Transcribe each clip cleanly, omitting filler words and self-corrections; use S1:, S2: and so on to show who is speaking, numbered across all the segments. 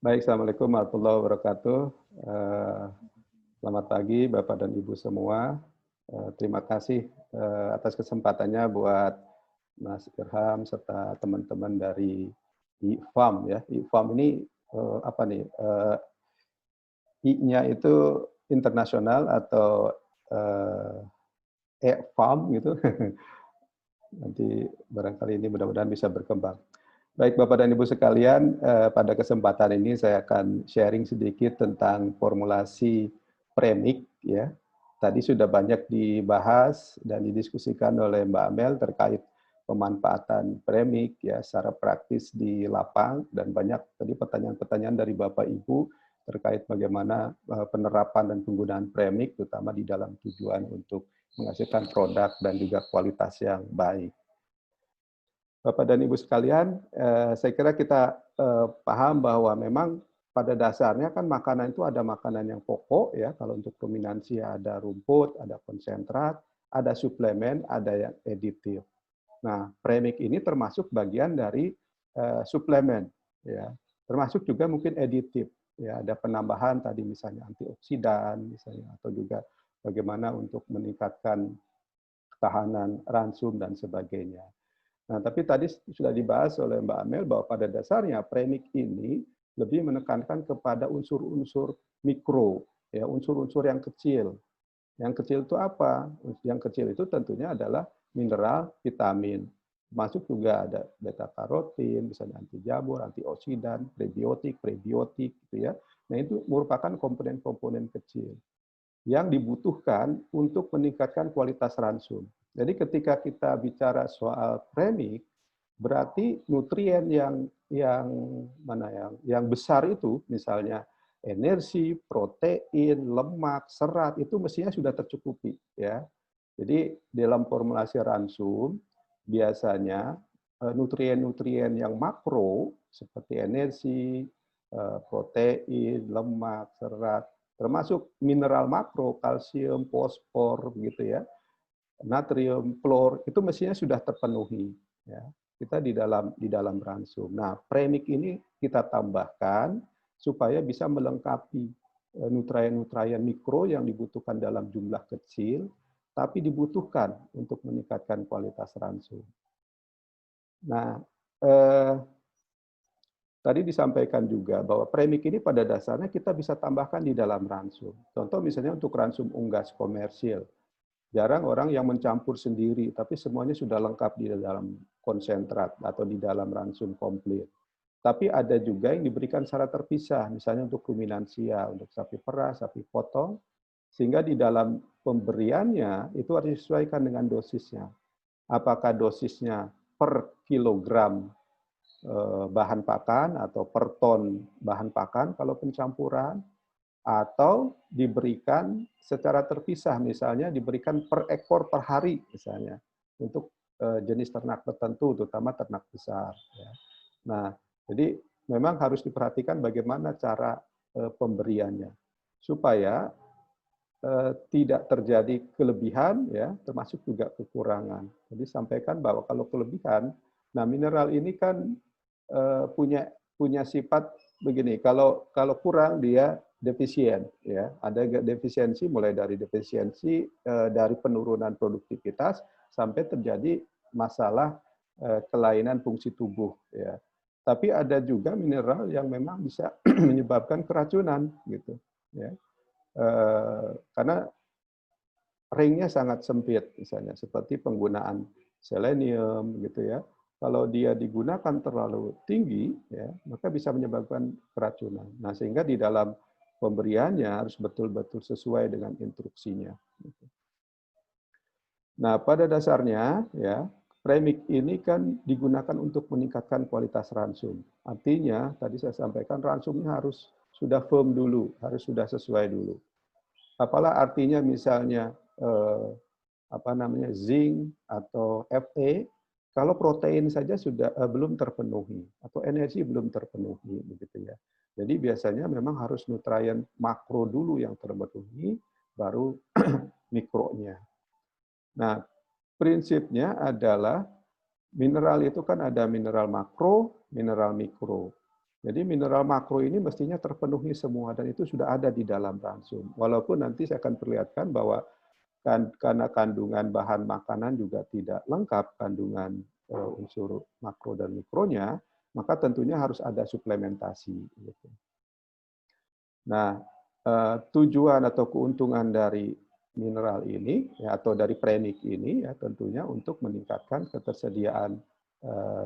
S1: Baik, Assalamualaikum warahmatullahi wabarakatuh. Selamat pagi Bapak dan Ibu semua. Terima kasih atas kesempatannya buat Mas Irham serta teman-teman dari IFAM ya. IFAM ini apa nih? I-nya itu internasional atau e-farm gitu. Nanti barangkali ini mudah-mudahan bisa berkembang. Baik Bapak dan Ibu sekalian, pada kesempatan ini saya akan sharing sedikit tentang formulasi premix ya. Tadi sudah banyak dibahas dan didiskusikan oleh Mbak Amel terkait pemanfaatan premix ya secara praktis di lapang, dan banyak tadi pertanyaan-pertanyaan dari Bapak Ibu terkait bagaimana penerapan dan penggunaan premix terutama di dalam tujuan untuk menghasilkan produk dan juga kualitas yang baik. Bapak dan Ibu sekalian, saya kira kita paham bahwa memang pada dasarnya kan makanan itu ada makanan yang pokok ya, kalau untuk ruminansi ada rumput, ada konsentrat, ada suplemen, ada yang aditif. Nah, premix ini termasuk bagian dari suplemen ya, termasuk juga mungkin aditif ya, ada penambahan tadi misalnya antioksidan misalnya, atau juga bagaimana untuk meningkatkan ketahanan ransum dan sebagainya. Nah, tapi tadi sudah dibahas oleh Mbak Amel bahwa pada dasarnya premix ini lebih menekankan kepada unsur-unsur mikro, ya, unsur-unsur yang kecil. Yang kecil itu apa? Yang kecil itu tentunya adalah mineral, vitamin. Masuk juga ada beta karotin, misalnya anti jamur, antioksidan, prebiotik, gitu ya. Nah, itu merupakan komponen-komponen kecil yang dibutuhkan untuk meningkatkan kualitas ransum. Jadi ketika kita bicara soal premix, berarti nutrien yang mana yang besar itu, misalnya energi, protein, lemak, serat, itu mestinya sudah tercukupi ya. Jadi dalam formulasi ransum biasanya nutrien-nutrien yang makro seperti energi, protein, lemak, serat, termasuk mineral makro, kalsium, fosfor, gitu ya, natrium, klor, itu mestinya sudah terpenuhi. Ya. Kita di dalam ransum. Nah, premix ini kita tambahkan supaya bisa melengkapi nutrien-nutrien mikro yang dibutuhkan dalam jumlah kecil, tapi dibutuhkan untuk meningkatkan kualitas ransum. Nah, tadi disampaikan juga bahwa premix ini pada dasarnya kita bisa tambahkan di dalam ransum. Contoh misalnya untuk ransum unggas komersil. Jarang orang yang mencampur sendiri, tapi semuanya sudah lengkap di dalam konsentrat atau di dalam ransum komplit. Tapi ada juga yang diberikan secara terpisah, misalnya untuk ruminansia, untuk sapi perah, sapi potong, sehingga di dalam pemberiannya itu harus disesuaikan dengan dosisnya. Apakah dosisnya per kilogram bahan pakan atau per ton bahan pakan kalau pencampuran, atau diberikan secara terpisah, misalnya diberikan per ekor per hari misalnya untuk jenis ternak tertentu, terutama ternak besar. Ya. Nah, jadi memang harus diperhatikan bagaimana cara pemberiannya supaya tidak terjadi kelebihan, ya, termasuk juga kekurangan. Jadi sampaikan bahwa kalau kelebihan, nah mineral ini kan punya sifat begini, kalau kurang dia defisien, ya, ada defisiensi mulai dari defisiensi dari penurunan produktivitas sampai terjadi masalah kelainan fungsi tubuh, ya. Tapi ada juga mineral yang memang bisa menyebabkan keracunan, gitu, ya. Karena ringnya sangat sempit, misalnya seperti penggunaan selenium, gitu ya. Kalau dia digunakan terlalu tinggi, ya, maka bisa menyebabkan keracunan. Nah, sehingga di dalam pemberiannya harus betul-betul sesuai dengan instruksinya. Nah, pada dasarnya, ya, premix ini kan digunakan untuk meningkatkan kualitas ransum. Artinya, tadi saya sampaikan ransumnya harus sudah firm dulu, harus sudah sesuai dulu. Apalah artinya misalnya zinc atau Fe, kalau protein saja sudah belum terpenuhi atau energi belum terpenuhi, begitu ya. Jadi biasanya memang harus nutrien makro dulu yang terpenuhi, baru mikronya. Nah, prinsipnya adalah mineral itu kan ada mineral makro, mineral mikro. Jadi mineral makro ini mestinya terpenuhi semua dan itu sudah ada di dalam ransum. Walaupun nanti saya akan perlihatkan bahwa karena kandungan bahan makanan juga tidak lengkap kandungan unsur makro dan mikronya, maka tentunya harus ada suplementasi. Gitu. Nah, tujuan atau keuntungan dari mineral ini ya, atau dari premix ini ya tentunya untuk meningkatkan ketersediaan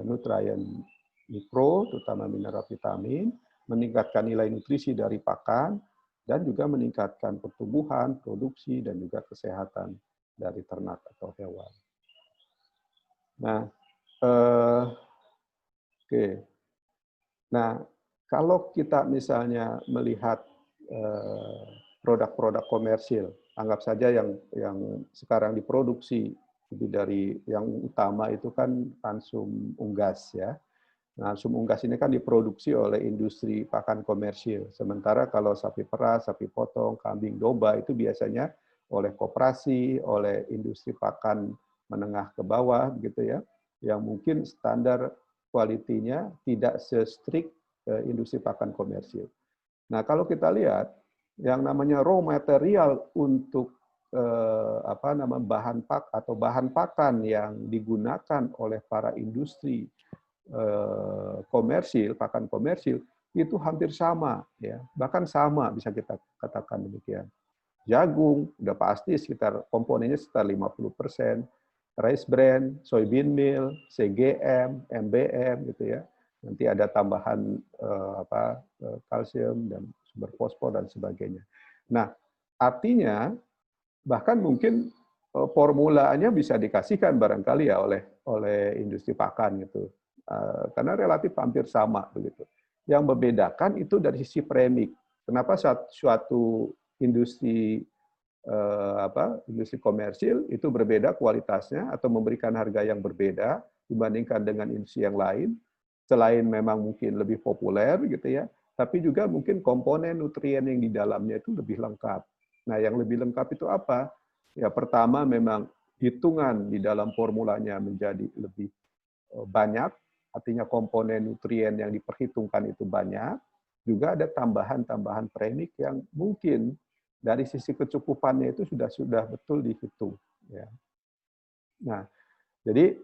S1: nutrien mikro, terutama mineral vitamin, meningkatkan nilai nutrisi dari pakan, dan juga meningkatkan pertumbuhan, produksi, dan juga kesehatan dari ternak atau hewan. Nah, oke. Nah, kalau kita misalnya melihat produk-produk komersil, anggap saja yang sekarang diproduksi lebih dari yang utama itu kan ransum unggas ya. Nah, ransum unggas ini kan diproduksi oleh industri pakan komersil. Sementara kalau sapi perah, sapi potong, kambing, domba itu biasanya oleh koperasi, oleh industri pakan menengah ke bawah gitu ya, yang mungkin standar kualitinya tidak se-strict industri pakan komersil. Nah, kalau kita lihat yang namanya raw material untuk bahan pakan yang digunakan oleh para industri komersil, pakan komersil itu hampir sama ya. Bahkan sama bisa kita katakan demikian. Jagung udah pasti sekitar komponennya sekitar 50%, rice bran, soybean meal, CGM, MBM gitu ya. Nanti ada tambahan kalsium dan sumber fosfor dan sebagainya. Nah, artinya bahkan mungkin formulanya bisa dikasihkan barangkali ya oleh industri pakan gitu. Karena relatif hampir sama begitu. Yang membedakan itu dari sisi premix. Kenapa suatu industri industri komersil itu berbeda kualitasnya atau memberikan harga yang berbeda dibandingkan dengan industri yang lain, selain memang mungkin lebih populer gitu ya, tapi juga mungkin komponen nutrien yang di dalamnya itu lebih lengkap. Nah, yang lebih lengkap itu apa? Ya, pertama memang hitungan di dalam formulanya menjadi lebih banyak, artinya komponen nutrien yang diperhitungkan itu banyak, juga ada tambahan-tambahan premix yang mungkin dari sisi kecukupannya itu sudah betul dihitung. Ya. Nah, jadi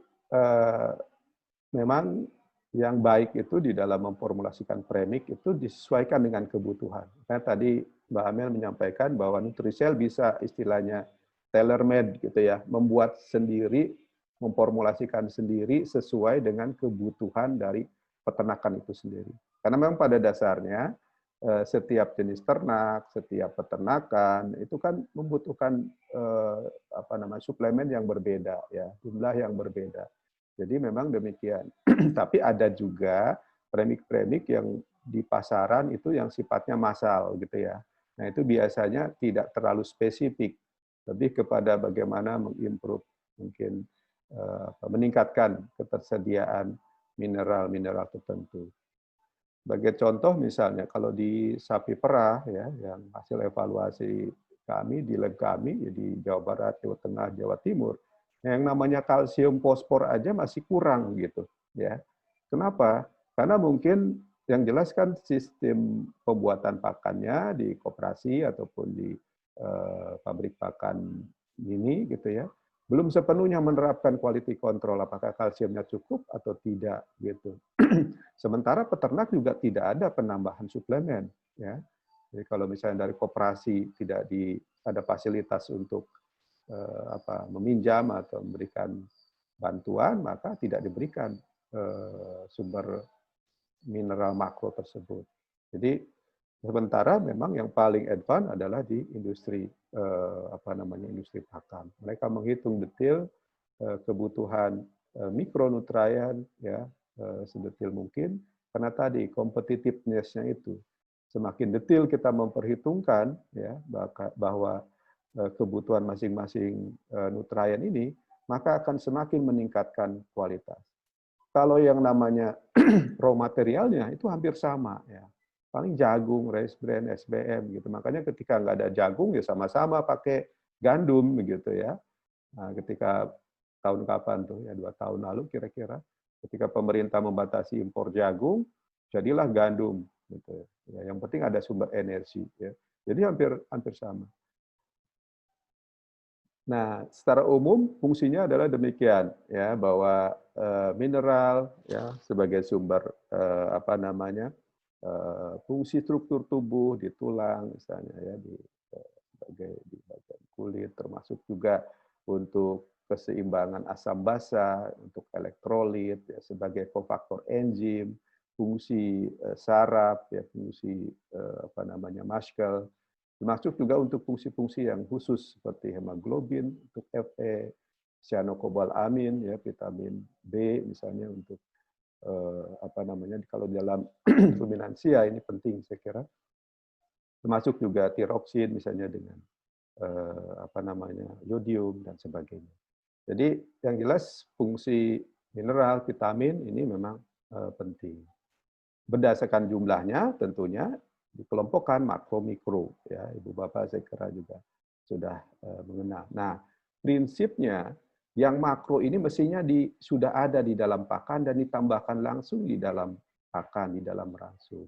S1: memang yang baik itu di dalam memformulasikan premix itu disesuaikan dengan kebutuhan. Karena tadi Mbak Amel menyampaikan bahwa Nutrisel bisa istilahnya tailor-made gitu ya, membuat sendiri, memformulasikan sendiri sesuai dengan kebutuhan dari peternakan itu sendiri. Karena memang pada dasarnya setiap jenis ternak, setiap peternakan itu kan membutuhkan suplemen yang berbeda ya, jumlah yang berbeda. Jadi memang demikian. Tapi ada juga premix-premix yang di pasaran itu yang sifatnya massal gitu ya. Nah, itu biasanya tidak terlalu spesifik, lebih kepada bagaimana mengimprove mungkin meningkatkan ketersediaan mineral-mineral tertentu. Sebagai contoh misalnya kalau di sapi perah ya, yang hasil evaluasi kami di lab kami di Jawa Barat, Jawa Tengah, Jawa Timur, yang namanya kalsium fosfor aja masih kurang gitu ya. Kenapa? Karena mungkin yang jelas kan sistem pembuatan pakannya di koperasi ataupun di pabrik pakan ini gitu ya, belum sepenuhnya menerapkan quality control apakah kalsiumnya cukup atau tidak gitu. Sementara peternak juga tidak ada penambahan suplemen ya. Jadi kalau misalnya dari koperasi tidak ada fasilitas untuk meminjam atau memberikan bantuan, maka tidak diberikan sumber mineral makro tersebut. Jadi sementara memang yang paling advance adalah di industri industri pakan. Mereka menghitung detail kebutuhan mikronutrien ya sedetil mungkin karena tadi competitiveness-nya itu semakin detail kita memperhitungkan ya bahwa kebutuhan masing-masing nutrien ini maka akan semakin meningkatkan kualitas. Kalau yang namanya raw materialnya itu hampir sama ya. Paling jagung, rice bran, SBM gitu. Makanya ketika nggak ada jagung ya sama-sama pakai gandum begitu ya. Nah, ketika tahun kapan tuh ya 2 tahun lalu kira-kira ketika pemerintah membatasi impor jagung, jadilah gandum gitu ya. Yang penting ada sumber energi ya. Jadi hampir sama. Nah, secara umum fungsinya adalah demikian ya, bahwa mineral ya sebagai sumber apa namanya? Fungsi struktur tubuh di tulang misalnya ya, sebagai di bagian kulit, termasuk juga untuk keseimbangan asam basa, untuk elektrolit ya, sebagai kofaktor enzim, fungsi saraf ya, fungsi apa namanya? Muscle, termasuk juga untuk fungsi-fungsi yang khusus seperti hemoglobin untuk Fe, cyanokobalamin ya, vitamin B misalnya untuk apa namanya, kalau dalam ruminansia ini penting saya kira, termasuk juga tiroksin misalnya dengan apa namanya, yodium dan sebagainya. Jadi yang jelas fungsi mineral, vitamin ini memang penting. Berdasarkan jumlahnya tentunya dikelompokkan makro mikro ya, Ibu Bapak saya kira juga sudah mengenal. Nah, prinsipnya yang makro ini mestinya sudah ada di dalam pakan dan ditambahkan langsung di dalam pakan, di dalam ransum.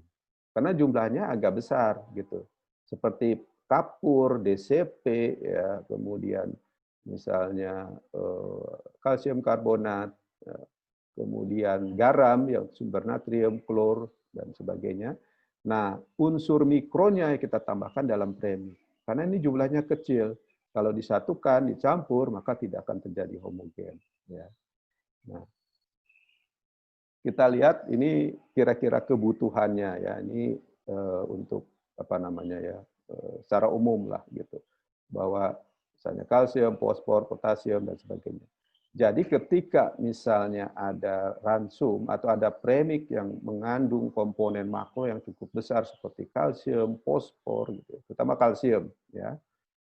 S1: Karena jumlahnya agak besar gitu. Seperti kapur, DCP ya, kemudian misalnya kalsium karbonat, kemudian garam yang sumber natrium, klor, dan sebagainya. Nah, unsur mikronya yang kita tambahkan dalam premix. Karena ini jumlahnya kecil. Kalau disatukan, dicampur, maka tidak akan terjadi homogen. Ya. Nah, kita lihat ini kira-kira kebutuhannya ya. Ini untuk apa namanya ya, secara umum lah gitu. Bahwa misalnya kalsium, fosfor, potasium dan sebagainya. Jadi ketika misalnya ada ransum atau ada premix yang mengandung komponen makro yang cukup besar seperti kalsium, fosfor, gitu, terutama kalsium, ya.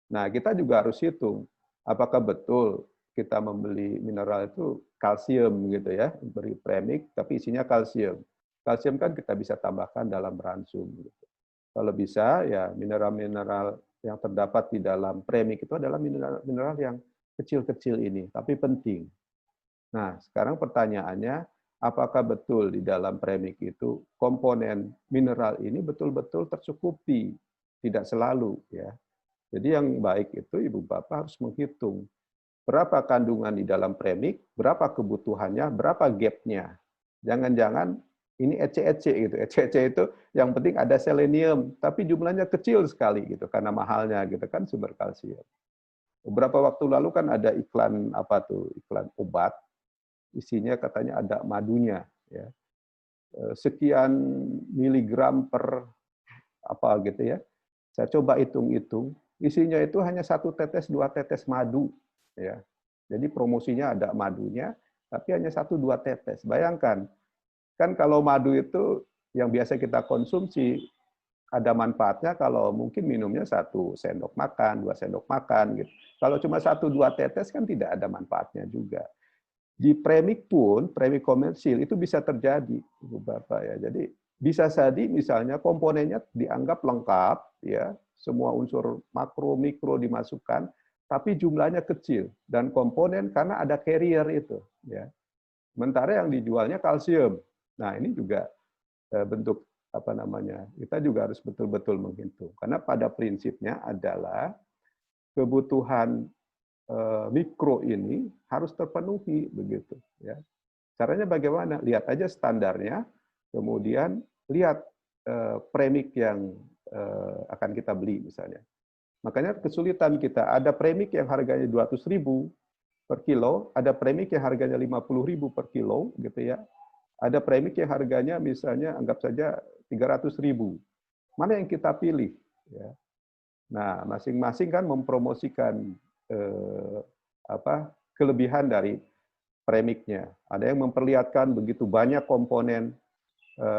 S1: Nah, kita juga harus hitung apakah betul kita membeli mineral itu kalsium gitu ya, beri premix tapi isinya kalsium. Kalsium kan kita bisa tambahkan dalam ransum. Gitu. Kalau bisa ya mineral-mineral yang terdapat di dalam premix itu adalah mineral yang kecil-kecil ini, tapi penting. Nah, sekarang pertanyaannya, apakah betul di dalam premix itu komponen mineral ini betul-betul tercukupi? Tidak selalu, ya. Jadi yang baik itu Ibu Bapak harus menghitung berapa kandungan di dalam premix, berapa kebutuhannya, berapa gap-nya. Jangan-jangan ini ece-ece gitu. Ece-ece itu yang penting ada selenium, tapi jumlahnya kecil sekali gitu karena mahalnya gitu kan sumber kalsium. Beberapa waktu lalu kan ada iklan apa tuh, iklan obat, isinya katanya ada madunya, ya. Sekian miligram per apa gitu ya. Saya coba hitung-hitung, isinya itu hanya 1 tetes, 2 tetes madu, ya. Jadi promosinya ada madunya, tapi hanya 1-2 tetes. Bayangkan, kan kalau madu itu yang biasa kita konsumsi ada manfaatnya kalau mungkin minumnya 1 sendok makan, 2 sendok makan gitu. Kalau cuma 1-2 tetes kan tidak ada manfaatnya juga. Di premix pun, premix komersil itu bisa terjadi, Ibu Bapak ya. Jadi bisa jadi misalnya komponennya dianggap lengkap ya, semua unsur makro mikro dimasukkan, tapi jumlahnya kecil dan komponen karena ada carrier itu ya. Sementara yang dijualnya kalsium. Nah, ini juga bentuk apa namanya? Kita juga harus betul-betul menghitung. Karena pada prinsipnya adalah kebutuhan mikro ini harus terpenuhi begitu ya. Caranya bagaimana? Lihat aja standarnya, kemudian lihat premix yang akan kita beli misalnya. Makanya kesulitan kita, ada premix yang harganya 200.000 per kilo, ada premix yang harganya 50.000 per kilo gitu ya. Ada premix yang harganya misalnya anggap saja 300.000. Mana yang kita pilih ya? Nah, masing-masing kan mempromosikan kelebihan dari premixnya. Ada yang memperlihatkan begitu banyak komponen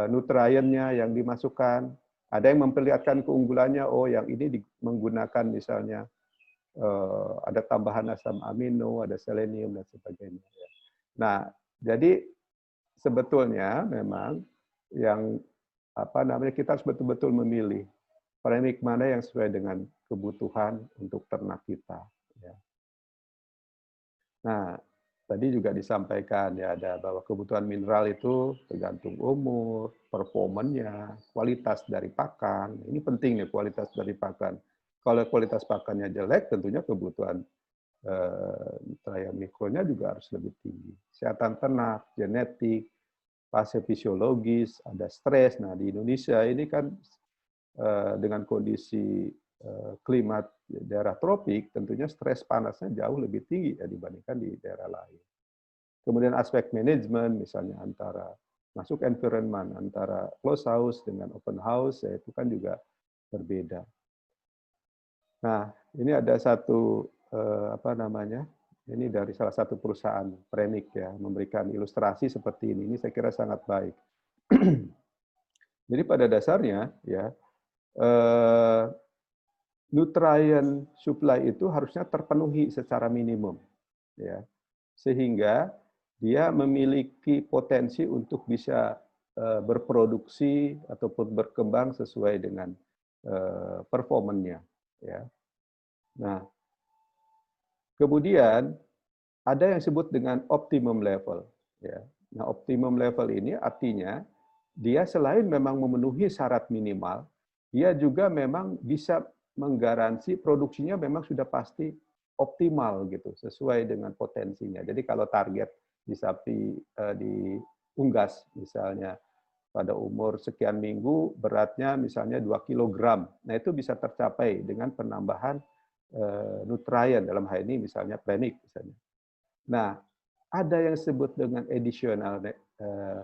S1: nutriennya yang dimasukkan. Ada yang memperlihatkan keunggulannya, oh yang ini menggunakan misalnya ada tambahan asam amino, ada selenium dan sebagainya. Nah, jadi sebetulnya memang yang apa namanya kita harus betul-betul memilih premix mana yang sesuai dengan kebutuhan untuk ternak kita. Ya. Nah, tadi juga disampaikan ya ada bahwa kebutuhan mineral itu tergantung umur, performanya, kualitas dari pakan. Ini penting nih kualitas dari pakan. Kalau kualitas pakannya jelek, tentunya kebutuhan nutrien mikronya juga harus lebih tinggi. Kesehatan ternak, genetik, fase fisiologis, ada stres. Nah di Indonesia ini kan dengan kondisi klimat daerah tropik, tentunya stres panasnya jauh lebih tinggi ya dibandingkan di daerah lain. Kemudian aspek manajemen, misalnya antara masuk environment, antara closed house dengan open house, ya itu kan juga berbeda. Nah, ini ada satu, apa namanya, ini dari salah satu perusahaan premix ya, memberikan ilustrasi seperti ini. Ini saya kira sangat baik. Jadi pada dasarnya, ya, nutrien supply itu harusnya terpenuhi secara minimum, ya, sehingga dia memiliki potensi untuk bisa berproduksi ataupun berkembang sesuai dengan performanya, ya. Nah, kemudian ada yang disebut dengan optimum level, ya. Nah, optimum level ini artinya dia selain memang memenuhi syarat minimal, dia juga memang bisa menggaransi produksinya memang sudah pasti optimal gitu, sesuai dengan potensinya. Jadi kalau target di sapi diunggas misalnya pada umur sekian minggu beratnya misalnya 2 kilogram. Nah, itu bisa tercapai dengan penambahan nutrien dalam hal ini misalnya premix misalnya. Nah, ada yang disebut dengan additional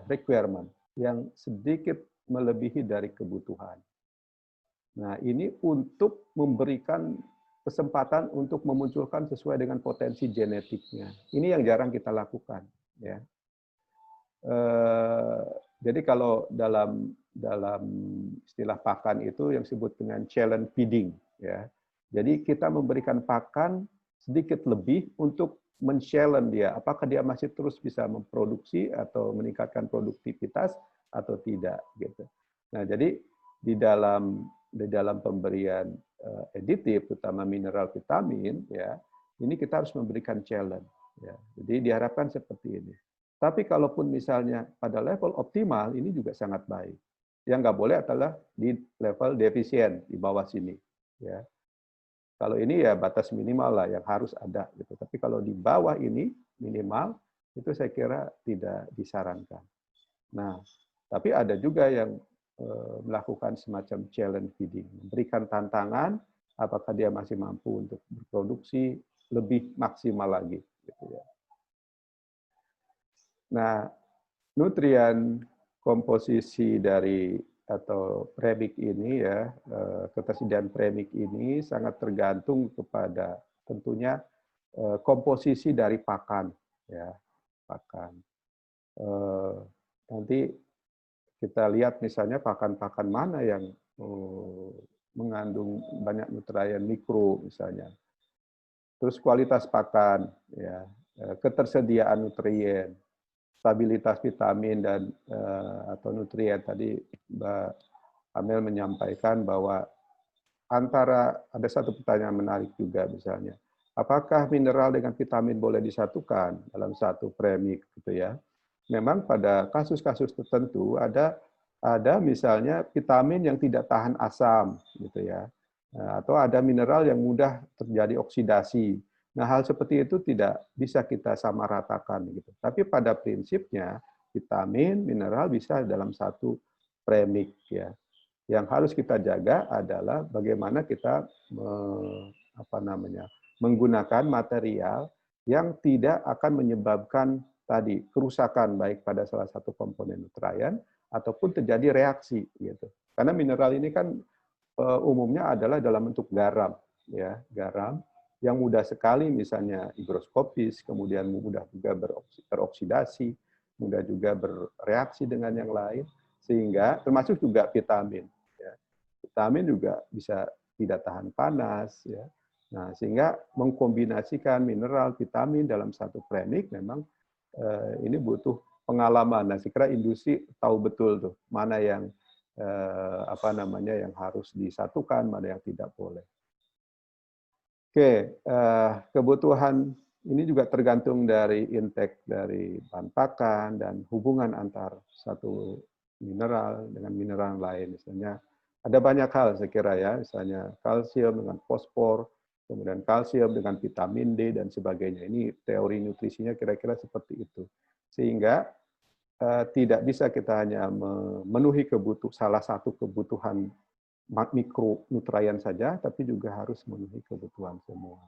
S1: requirement yang sedikit melebihi dari kebutuhan. Nah, ini untuk memberikan kesempatan untuk memunculkan sesuai dengan potensi genetiknya. Ini yang jarang kita lakukan, ya. Jadi kalau dalam istilah pakan itu yang disebut dengan challenge feeding, ya. Jadi kita memberikan pakan sedikit lebih untuk men-challenge dia, apakah dia masih terus bisa memproduksi atau meningkatkan produktivitas atau tidak, gitu. Nah, jadi di dalam pemberian aditif, terutama mineral, vitamin, ya, ini kita harus memberikan challenge. Ya. Jadi diharapkan seperti ini. Tapi kalaupun misalnya pada level optimal, ini juga sangat baik. Yang nggak boleh adalah di level defisien, di bawah sini. Ya. Kalau ini ya batas minimal lah yang harus ada. Gitu. Tapi kalau di bawah ini, minimal, itu saya kira tidak disarankan. Nah, tapi ada juga yang melakukan semacam challenge feeding. Memberikan tantangan, apakah dia masih mampu untuk berproduksi lebih maksimal lagi. Gitu ya. Nah, nutrien komposisi dari atau premix ini ya, ketersediaan premix ini sangat tergantung kepada tentunya komposisi dari pakan, ya, pakan. Nanti kita lihat misalnya pakan-pakan mana yang mengandung banyak nutrien mikro misalnya. Terus kualitas pakan, ya, ketersediaan nutrien, stabilitas vitamin dan atau nutrien. Tadi Mbak Amel menyampaikan bahwa ada satu pertanyaan menarik juga misalnya, apakah mineral dengan vitamin boleh disatukan dalam satu premix gitu ya? Memang pada kasus-kasus tertentu ada misalnya vitamin yang tidak tahan asam gitu ya, atau ada mineral yang mudah terjadi oksidasi. Nah, hal seperti itu tidak bisa kita samaratakan gitu. Tapi pada prinsipnya vitamin, mineral bisa dalam satu premix ya. Yang harus kita jaga adalah bagaimana kita menggunakan material yang tidak akan menyebabkan tadi kerusakan baik pada salah satu komponen nutrien ataupun terjadi reaksi gitu. Karena mineral ini kan umumnya adalah dalam bentuk garam ya, garam yang mudah sekali misalnya higroskopis, kemudian mudah juga beroksidasi, mudah juga bereaksi dengan yang lain, sehingga termasuk juga vitamin. Ya. Vitamin juga bisa tidak tahan panas. Ya. Nah, sehingga mengkombinasikan mineral, vitamin dalam satu premix memang ini butuh pengalaman. Nah, saya kira industri tahu betul tuh mana yang yang harus disatukan, mana yang tidak boleh. Oke, kebutuhan ini juga tergantung dari intake dari bahan pakan dan hubungan antar satu mineral dengan mineral lain. Misalnya ada banyak hal saya kira ya, misalnya kalsium dengan fosfor, kemudian kalsium dengan vitamin D dan sebagainya. Ini teori nutrisinya kira-kira seperti itu. Sehingga tidak bisa kita hanya memenuhi salah satu kebutuhan mikronutrien saja, tapi juga harus memenuhi kebutuhan semua.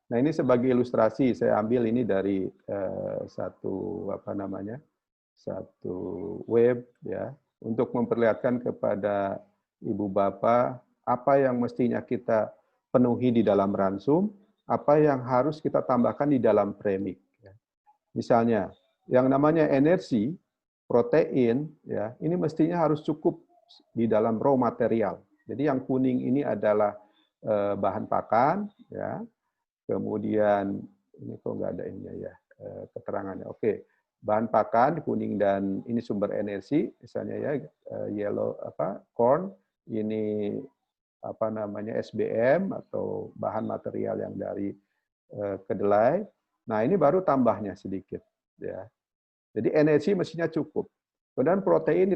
S1: Nah, ini sebagai ilustrasi saya ambil ini dari satu web ya, untuk memperlihatkan kepada ibu bapak apa yang mestinya kita penuhi di dalam ransum, apa yang harus kita tambahkan di dalam premix. Misalnya, yang namanya energi, protein, ya, ini mestinya harus cukup di dalam raw material. Jadi yang kuning ini adalah bahan pakan, ya. Kemudian ini kok nggak ada ininya ya keterangannya. Oke, bahan pakan kuning dan ini sumber energi, misalnya ya yellow corn, ini SBM atau bahan material yang dari kedelai. Nah, ini baru tambahnya sedikit ya. Jadi energi mestinya cukup. Kemudian protein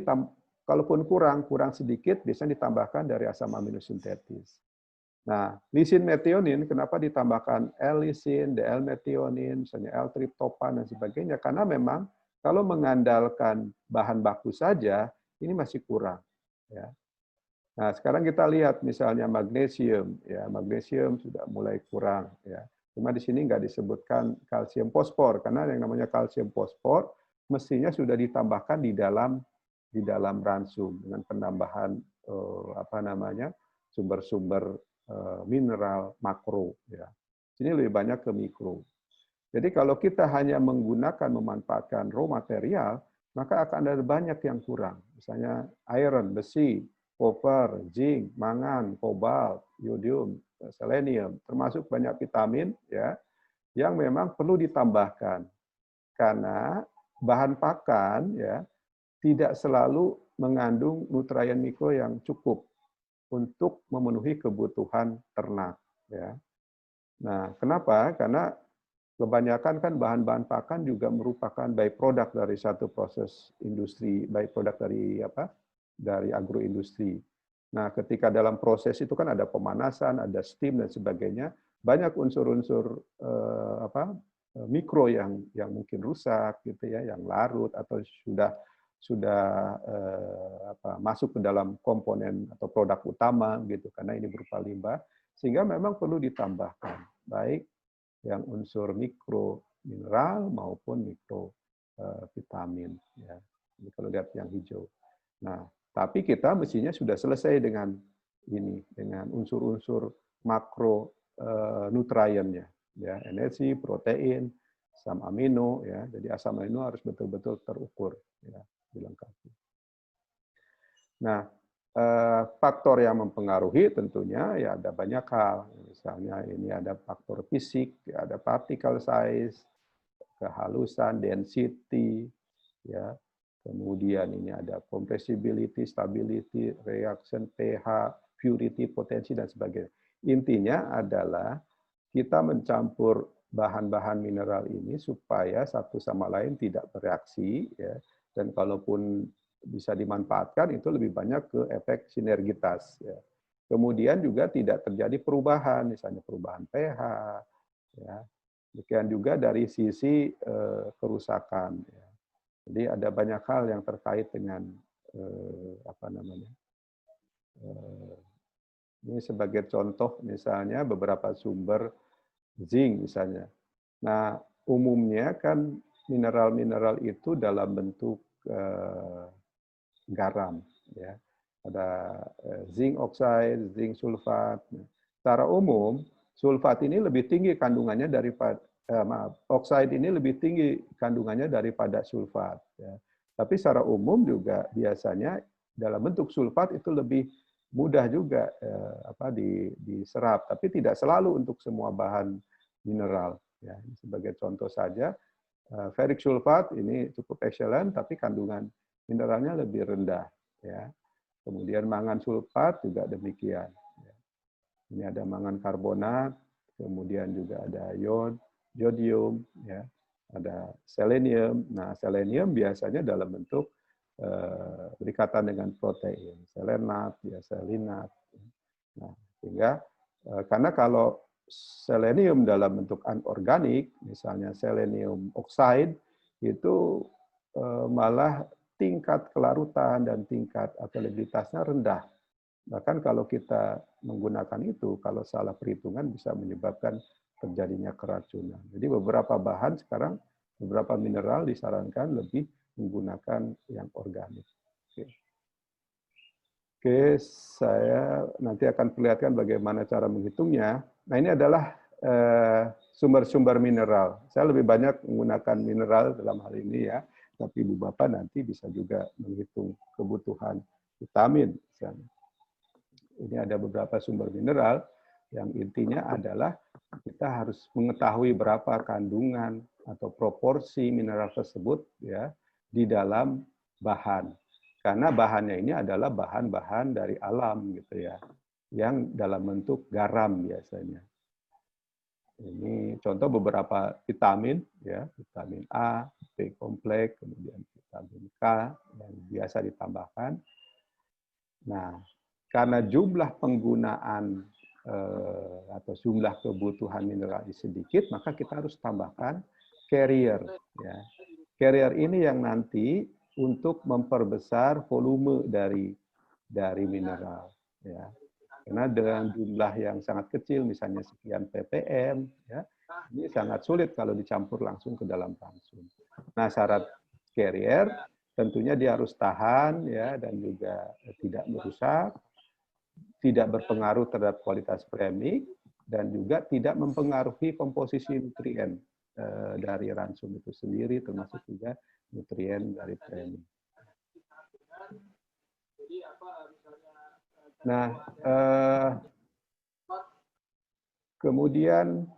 S1: kalaupun kurang sedikit biasanya ditambahkan dari asam amino sintetis. Nah, lisin metionin kenapa ditambahkan L-lisin, D-L-metionin, misalnya L-triptopan dan sebagainya? Karena memang kalau mengandalkan bahan baku saja ini masih kurang. Ya. Nah, sekarang kita lihat misalnya magnesium, ya magnesium sudah mulai kurang. Ya. Cuma di sini nggak disebutkan kalsium fosfor karena yang namanya kalsium fosfor mestinya sudah ditambahkan di dalam ransum dengan penambahan sumber-sumber mineral makro ya. Ini lebih banyak ke mikro. Jadi kalau kita hanya memanfaatkan raw material, maka akan ada banyak yang kurang. Misalnya iron, besi, copper, zinc, mangan, kobalt, yodium, selenium, termasuk banyak vitamin ya yang memang perlu ditambahkan. Karena bahan pakan ya tidak selalu mengandung nutrien mikro yang cukup untuk memenuhi kebutuhan ternak. Ya. Nah, kenapa? Karena kebanyakan kan bahan-bahan pakan juga merupakan byproduct dari satu proses industri, byproduct dari agroindustri. Nah, ketika dalam proses itu kan ada pemanasan, ada steam dan sebagainya, banyak unsur-unsur mikro yang mungkin rusak gitu ya, yang larut atau sudah masuk ke dalam komponen atau produk utama gitu karena ini berupa limbah sehingga memang perlu ditambahkan baik yang unsur mikro mineral maupun mikro vitamin ya. Jadi kalau lihat yang hijau. Nah, tapi kita mestinya sudah selesai dengan ini dengan unsur-unsur makro nutriennya ya, energi, protein, asam amino ya. Jadi asam amino harus betul-betul terukur ya, dilengkapi. Nah, faktor yang mempengaruhi tentunya ya ada banyak hal. Misalnya ini ada faktor fisik, ya ada particle size, kehalusan, density, ya. Kemudian ini ada compressibility, stability, reaction, pH, purity, potensi dan sebagainya. Intinya adalah kita mencampur bahan-bahan mineral ini supaya satu sama lain tidak bereaksi ya. Dan kalaupun bisa dimanfaatkan itu lebih banyak ke efek sinergitas ya. Kemudian juga tidak terjadi perubahan, misalnya perubahan pH ya. Demikian juga dari sisi kerusakan ya. Jadi ada banyak hal yang terkait dengan ini sebagai contoh misalnya beberapa sumber zinc misalnya. Nah, umumnya kan mineral-mineral itu dalam bentuk garam ya. Ada zinc oxide, zinc sulfat. Secara umum sulfat ini lebih tinggi kandungannya daripada oxide ini lebih tinggi kandungannya daripada sulfat ya. Tapi secara umum juga biasanya dalam bentuk sulfat itu lebih mudah juga diserap, tapi tidak selalu untuk semua bahan mineral ya. Sebagai contoh saja ferric sulfat ini cukup excellent tapi kandungan mineralnya lebih rendah ya. Kemudian mangan sulfat juga demikian. Ini ada mangan karbonat, kemudian juga ada jodium, ya, ada selenium. Nah, selenium biasanya dalam bentuk berikatan dengan protein, selenat, ya, selinat. Nah, sehingga karena kalau selenium dalam bentuk anorganik, misalnya selenium oxide, itu malah tingkat kelarutan dan tingkat availabilitasnya rendah. Bahkan kalau kita menggunakan itu, kalau salah perhitungan bisa menyebabkan terjadinya keracunan. Jadi beberapa bahan sekarang, beberapa mineral disarankan lebih menggunakan yang organik. Oke, saya nanti akan perlihatkan bagaimana cara menghitungnya. Nah, ini adalah sumber-sumber mineral. Saya lebih banyak menggunakan mineral dalam hal ini ya, tapi Ibu Bapak nanti bisa juga menghitung kebutuhan vitamin. Misalnya. Ini ada beberapa sumber mineral yang intinya adalah kita harus mengetahui berapa kandungan atau proporsi mineral tersebut ya di dalam bahan. Karena bahannya ini adalah bahan-bahan dari alam gitu ya, yang dalam bentuk garam biasanya. Ini contoh beberapa vitamin ya, vitamin A, B kompleks, kemudian vitamin K yang biasa ditambahkan. Nah, karena jumlah penggunaan atau jumlah kebutuhan mineral sedikit, maka kita harus tambahkan carrier. Ya. Carrier ini yang nanti untuk memperbesar volume dari mineral. Ya. Karena dengan jumlah yang sangat kecil, misalnya sekian ppm, ya, ini sangat sulit kalau dicampur langsung ke dalam ransum. Nah, syarat carrier tentunya dia harus tahan, ya, dan juga tidak merusak, tidak berpengaruh terhadap kualitas premik, dan juga tidak mempengaruhi komposisi nutrien dari ransum itu sendiri, termasuk juga nutrien dari premik. Nah, kemudian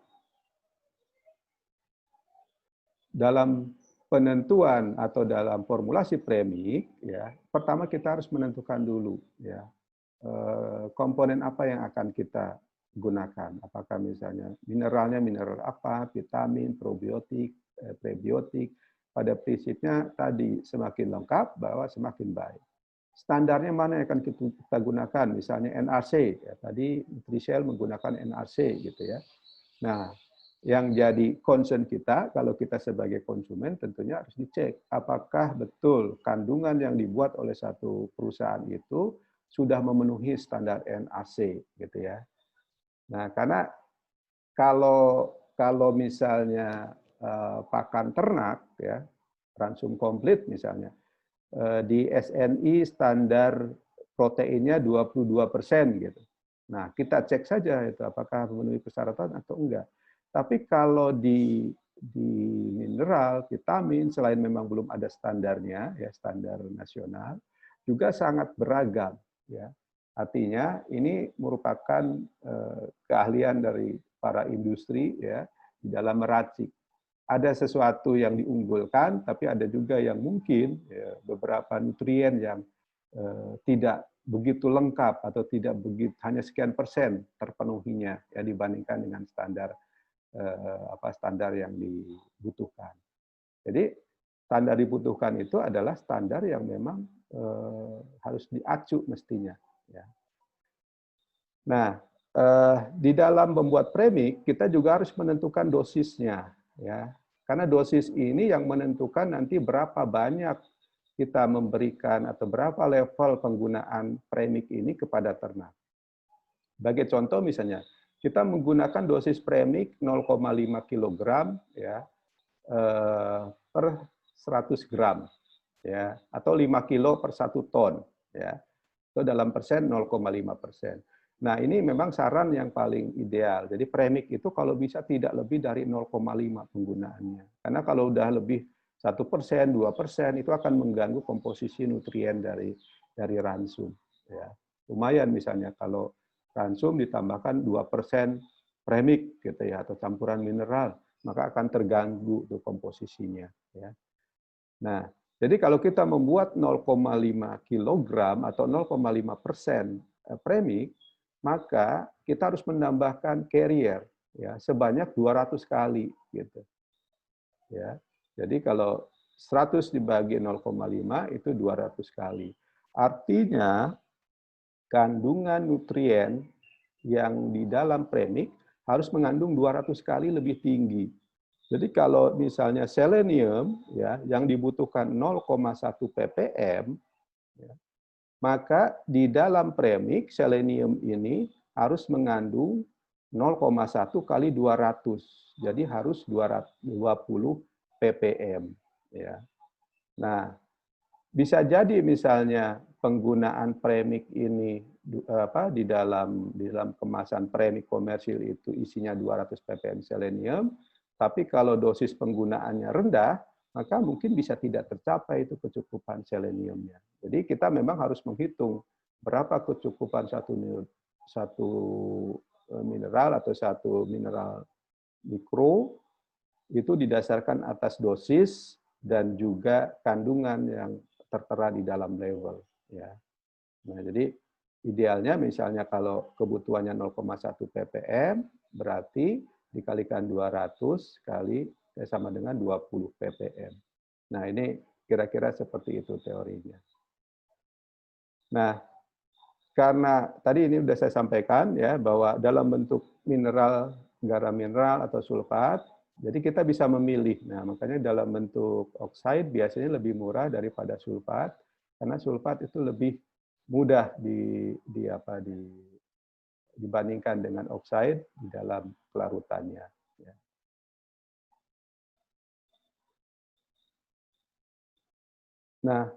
S1: dalam penentuan atau dalam formulasi premik, ya, pertama kita harus menentukan dulu, ya, komponen apa yang akan kita gunakan. Apakah misalnya mineralnya mineral apa, vitamin, probiotik, prebiotik. Pada prinsipnya tadi semakin lengkap bahwa semakin baik. Standarnya mana yang akan kita gunakan? Misalnya NAC, ya, tadi Nutrisel menggunakan NAC gitu ya. Nah, yang jadi concern kita kalau kita sebagai konsumen tentunya harus dicek apakah betul kandungan yang dibuat oleh satu perusahaan itu sudah memenuhi standar NAC gitu ya. Nah, karena kalau misalnya pakan ternak ya, ransum komplit misalnya, di SNI standar proteinnya 22% gitu. Nah, kita cek saja itu apakah memenuhi persyaratan atau enggak. Tapi kalau di mineral, vitamin, selain memang belum ada standarnya, ya standar nasional, juga sangat beragam. Ya. Artinya ini merupakan keahlian dari para industri ya di dalam meracik. Ada sesuatu yang diunggulkan, tapi ada juga yang mungkin ya, beberapa nutrien yang tidak begitu lengkap atau tidak begitu hanya sekian persen terpenuhinya ya dibandingkan dengan standar standar yang dibutuhkan. Jadi standar dibutuhkan itu adalah standar yang memang harus diacu mestinya. Ya. Nah, di dalam membuat premik kita juga harus menentukan dosisnya. Ya, karena dosis ini yang menentukan nanti berapa banyak kita memberikan atau berapa level penggunaan premik ini kepada ternak. Sebagai contoh misalnya, kita menggunakan dosis premik 0,5 kg ya, per 100 gram, ya, atau 5 kilo per 1 ton. Ya. Itu dalam persen 0,5%. Nah, ini memang saran yang paling ideal. Jadi premik itu kalau bisa tidak lebih dari 0,5 penggunaannya. Karena kalau udah lebih 1%, 2% itu akan mengganggu komposisi nutrien dari ransum. Ya. Lumayan misalnya kalau ransum ditambahkan 2% premik gitu ya atau campuran mineral, maka akan terganggu tuh komposisinya. Ya. Nah, jadi kalau kita membuat 0,5 kg atau 0,5% premik, maka kita harus menambahkan carrier. ya sebanyak 200 kali gitu. Ya. Jadi kalau 100 dibagi 0,5 itu 200 kali. Artinya kandungan nutrien yang di dalam premix harus mengandung 200 kali lebih tinggi. Jadi kalau misalnya selenium ya yang dibutuhkan 0,1 ppm, ya, maka di dalam premix selenium ini harus mengandung 0,1 kali 200. Jadi harus 220 ppm ya. Nah, bisa jadi misalnya penggunaan premix ini di dalam kemasan premix komersil itu isinya 200 ppm selenium, tapi kalau dosis penggunaannya rendah, maka mungkin bisa tidak tercapai itu kecukupan seleniumnya. Jadi kita memang harus menghitung berapa kecukupan satu mineral atau satu mineral mikro itu didasarkan atas dosis dan juga kandungan yang tertera di dalam label. Ya. Nah, jadi idealnya misalnya kalau kebutuhannya 0,1 ppm, berarti dikalikan 200 kali sama dengan 20 ppm. Nah, ini kira-kira seperti itu teorinya. Nah, karena tadi ini sudah saya sampaikan ya bahwa dalam bentuk mineral, garam mineral atau sulfat, jadi kita bisa memilih. Nah, makanya dalam bentuk oxide biasanya lebih murah daripada sulfat karena sulfat itu lebih mudah dibandingkan dengan oxide di dalam kelarutannya. Ya. Nah,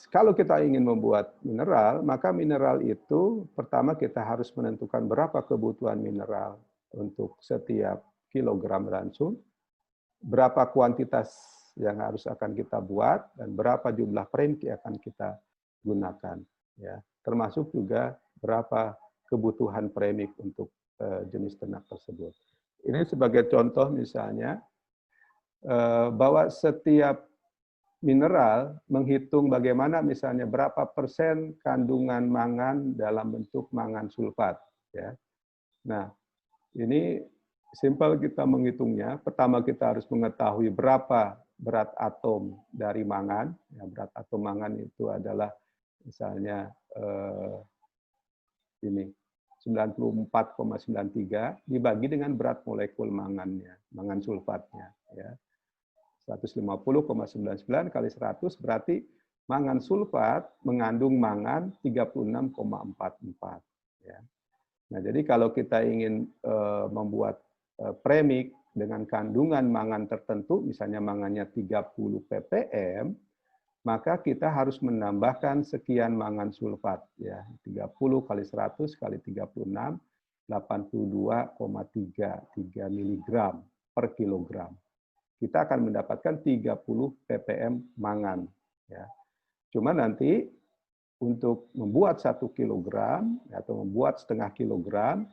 S1: kalau kita ingin membuat mineral, maka mineral itu pertama kita harus menentukan berapa kebutuhan mineral untuk setiap kilogram ransum, berapa kuantitas yang harus akan kita buat, dan berapa jumlah premix yang akan kita gunakan. Ya. Termasuk juga berapa kebutuhan premix untuk jenis ternak tersebut. Ini sebagai contoh misalnya, bahwa setiap mineral menghitung bagaimana misalnya berapa persen kandungan mangan dalam bentuk mangan sulfat. Ya. Nah, ini simpel kita menghitungnya. Pertama kita harus mengetahui berapa berat atom dari mangan. Ya, berat atom mangan itu adalah misalnya ini 94,93 dibagi dengan berat molekul mangannya, mangan sulfatnya. Ya. 150,99 kali 100 berarti mangan sulfat mengandung mangan 36,44. Ya. Nah, jadi kalau kita ingin membuat premix dengan kandungan mangan tertentu, misalnya mangannya 30 ppm, maka kita harus menambahkan sekian mangan sulfat. Ya, 30 kali 100 kali 36, 82,33 mg per kilogram. Kita akan mendapatkan 30 ppm mangan. Ya. Cuma nanti untuk membuat 1 kilogram atau membuat setengah kilogram,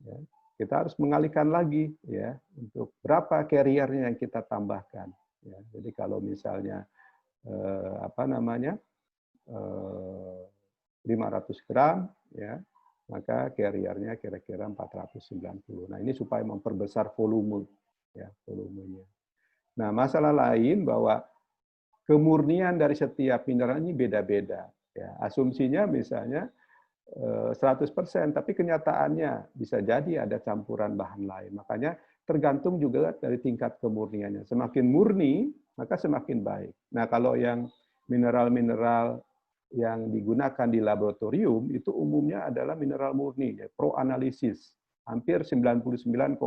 S1: ya, kita harus mengalihkan lagi ya untuk berapa carriernya yang kita tambahkan. Ya. Jadi kalau misalnya 500 gram, ya, maka carriernya kira-kira 490. Nah, ini supaya memperbesar volume, ya, volumenya. Nah, masalah lain bahwa kemurnian dari setiap mineral ini beda-beda. Ya, asumsinya misalnya 100%, tapi kenyataannya bisa jadi ada campuran bahan lain. Makanya tergantung juga dari tingkat kemurniannya. Semakin murni, maka semakin baik. Nah, kalau yang mineral-mineral yang digunakan di laboratorium, itu umumnya adalah mineral murni, ya, pro-analisis, hampir 99,9%.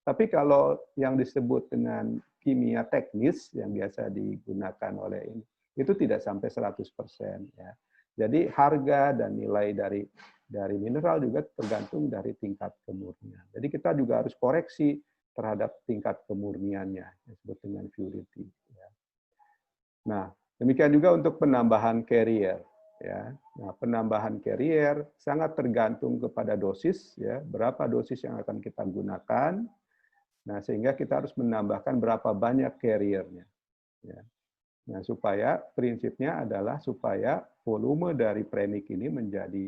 S1: Tapi kalau yang disebut dengan kimia teknis yang biasa digunakan oleh ini, itu tidak sampai 100%. Ya. Jadi harga dan nilai dari mineral juga tergantung dari tingkat kemurnian. Jadi kita juga harus koreksi terhadap tingkat kemurniannya, yang disebut dengan purity. Ya. Nah, demikian juga untuk penambahan carrier. Ya. Nah, penambahan carrier sangat tergantung kepada dosis, ya, berapa dosis yang akan kita gunakan. Nah, sehingga kita harus menambahkan berapa banyak carrier-nya. Ya. Nah, supaya prinsipnya adalah supaya volume dari premix ini menjadi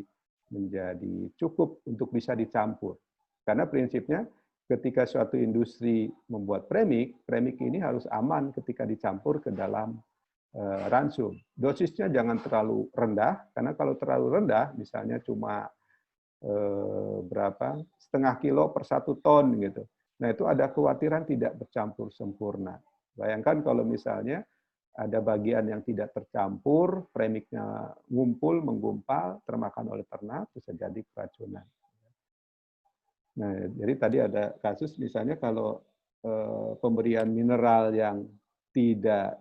S1: cukup untuk bisa dicampur. Karena prinsipnya ketika suatu industri membuat premix, premix ini harus aman ketika dicampur ke dalam ransum. Dosisnya jangan terlalu rendah, karena kalau terlalu rendah, misalnya cuma berapa, setengah kilo per 1 ton gitu. Nah itu ada kekhawatiran tidak bercampur sempurna. Bayangkan kalau misalnya ada bagian yang tidak tercampur, premixnya ngumpul, menggumpal, termakan oleh ternak, bisa jadi keracunan. Nah, jadi tadi ada kasus misalnya kalau pemberian mineral yang tidak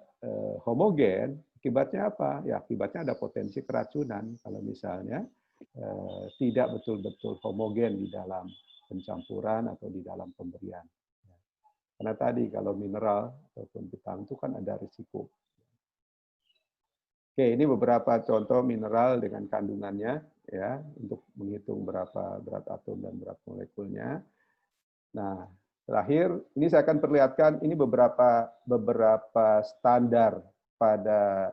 S1: homogen, akibatnya apa? Ya, akibatnya ada potensi keracunan kalau misalnya tidak betul-betul homogen di dalam pencampuran atau di dalam pemberian. Karena tadi kalau mineral ataupun vitamin itu kan ada risiko. Oke, ini beberapa contoh mineral dengan kandungannya ya untuk menghitung berapa berat atom dan berat molekulnya. Nah, terakhir ini saya akan perlihatkan ini beberapa standar pada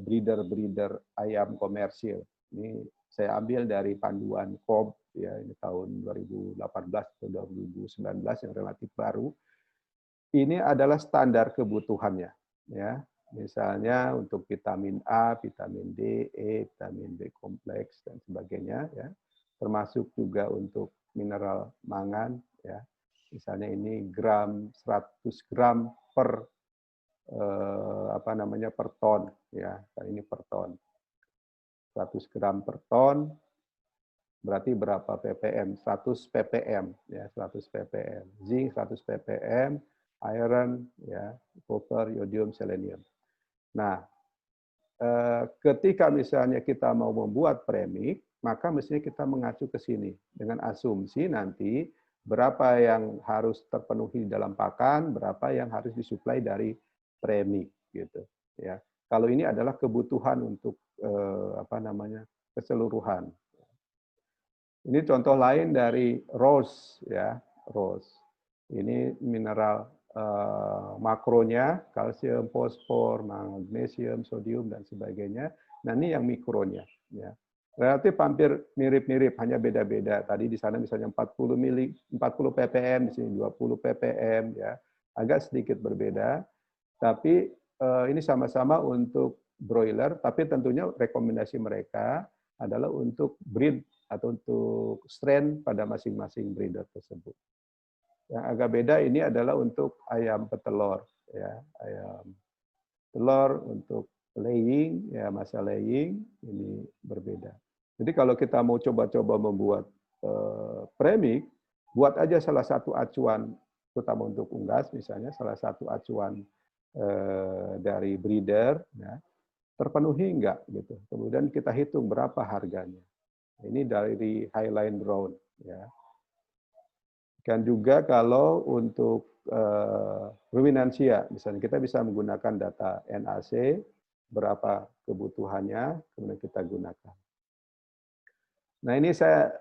S1: breeder ayam komersil. Ini saya ambil dari panduan KOB ya ini tahun 2018 atau 2019 yang relatif baru. Ini adalah standar kebutuhannya ya. Misalnya untuk vitamin A, vitamin D, E, vitamin B kompleks dan sebagainya ya. Termasuk juga untuk mineral mangan ya. Misalnya ini 100 gram per per ton ya. Ini per ton. 100 gram per ton berarti berapa ppm? 100 ppm ya, 100 ppm. Zinc 100 ppm, iron ya, copper, yodium, selenium. Nah, ketika misalnya kita mau membuat premix, maka mestinya kita mengacu ke sini dengan asumsi nanti berapa yang harus terpenuhi dalam pakan, berapa yang harus disuplai dari premix gitu ya. Kalau ini adalah kebutuhan untuk keseluruhan. Ini contoh lain dari rose ya, rose. Ini mineral makronya, kalsium, fosfor, magnesium, sodium dan sebagainya. Nah, ini yang mikronya ya. Relatif hampir mirip-mirip, hanya beda-beda. Tadi di sana misalnya 40 ppm, di sini 20 ppm ya. Agak sedikit berbeda. Tapi ini sama-sama untuk broiler, tapi tentunya rekomendasi mereka adalah untuk breed atau untuk strain pada masing-masing breeder tersebut. Yang agak beda ini adalah untuk ayam petelur, ya, ayam telur untuk laying, ya masa laying ini berbeda. Jadi kalau kita mau coba-coba membuat premix, buat aja salah satu acuan, terutama untuk unggas misalnya, salah satu acuan dari breeder, ya, terpenuhi enggak gitu. Kemudian kita hitung berapa harganya. Ini dari Highline Brown, ya. Dan juga kalau untuk ruminansia, misalnya kita bisa menggunakan data NAC, berapa kebutuhannya, kemudian kita gunakan. Nah ini saya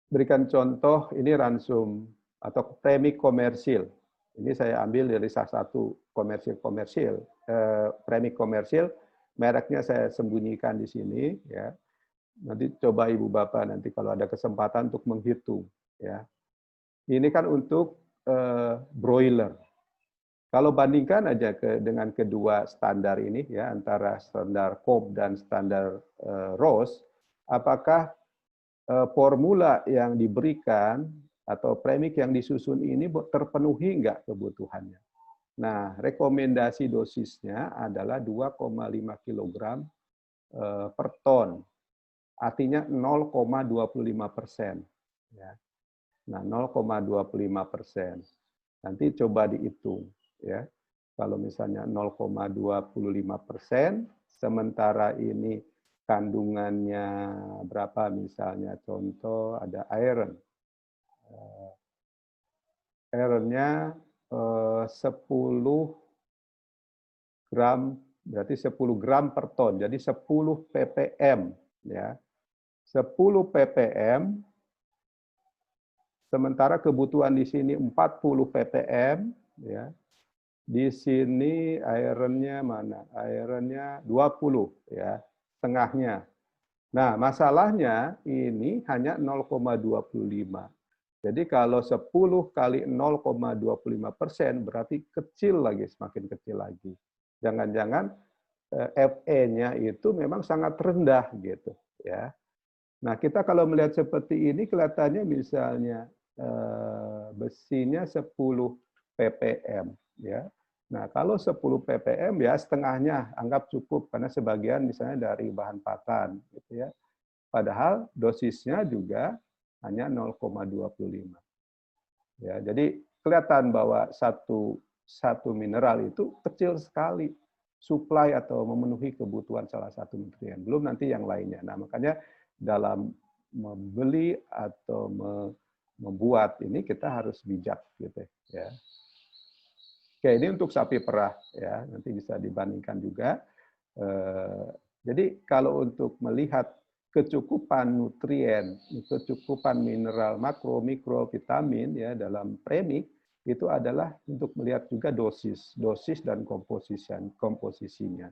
S1: berikan contoh, ini ransum atau premix komersil. Ini saya ambil dari salah satu komersil, premix komersil, mereknya saya sembunyikan di sini, ya. Nanti coba Ibu Bapak nanti kalau ada kesempatan untuk menghitung, ya. Ini kan untuk broiler. Kalau bandingkan aja dengan kedua standar ini, ya antara standar COB dan standar ROS, apakah formula yang diberikan atau premix yang disusun ini terpenuhi nggak kebutuhannya? Nah, rekomendasi dosisnya adalah 2,5 kg per ton, artinya 0,25%. Ya. Nah, 0,25%. Nanti coba dihitung, ya. Kalau misalnya 0,25%, sementara ini kandungannya berapa? Misalnya contoh ada iron. Ironnya 10 gram, berarti 10 gram per ton. Jadi 10 ppm, ya. 10 ppm. Sementara kebutuhan di sini 40 ppm, ya. Di sini ironnya mana? Ironnya 20, ya, setengahnya. Nah, masalahnya ini hanya 0,25. Jadi kalau 10 kali 0,25% berarti kecil lagi, semakin kecil lagi. Jangan-jangan Fe-nya itu memang sangat rendah gitu ya. Nah, kita kalau melihat seperti ini kelihatannya misalnya besinya 10 ppm ya. Nah, kalau 10 ppm ya setengahnya anggap cukup karena sebagian misalnya dari bahan pakan gitu ya. Padahal dosisnya juga hanya 0,25. Ya, jadi kelihatan bahwa satu mineral itu kecil sekali supply atau memenuhi kebutuhan salah satu nutrien, belum nanti yang lainnya. Nah, makanya dalam membeli atau membuat ini kita harus bijak gitu ya. Oke, ini untuk sapi perah ya, nanti bisa dibandingkan juga. Jadi kalau untuk melihat kecukupan nutrien, kecukupan mineral makro, mikro, vitamin ya dalam premix itu adalah untuk melihat juga dosis dan komposisinya.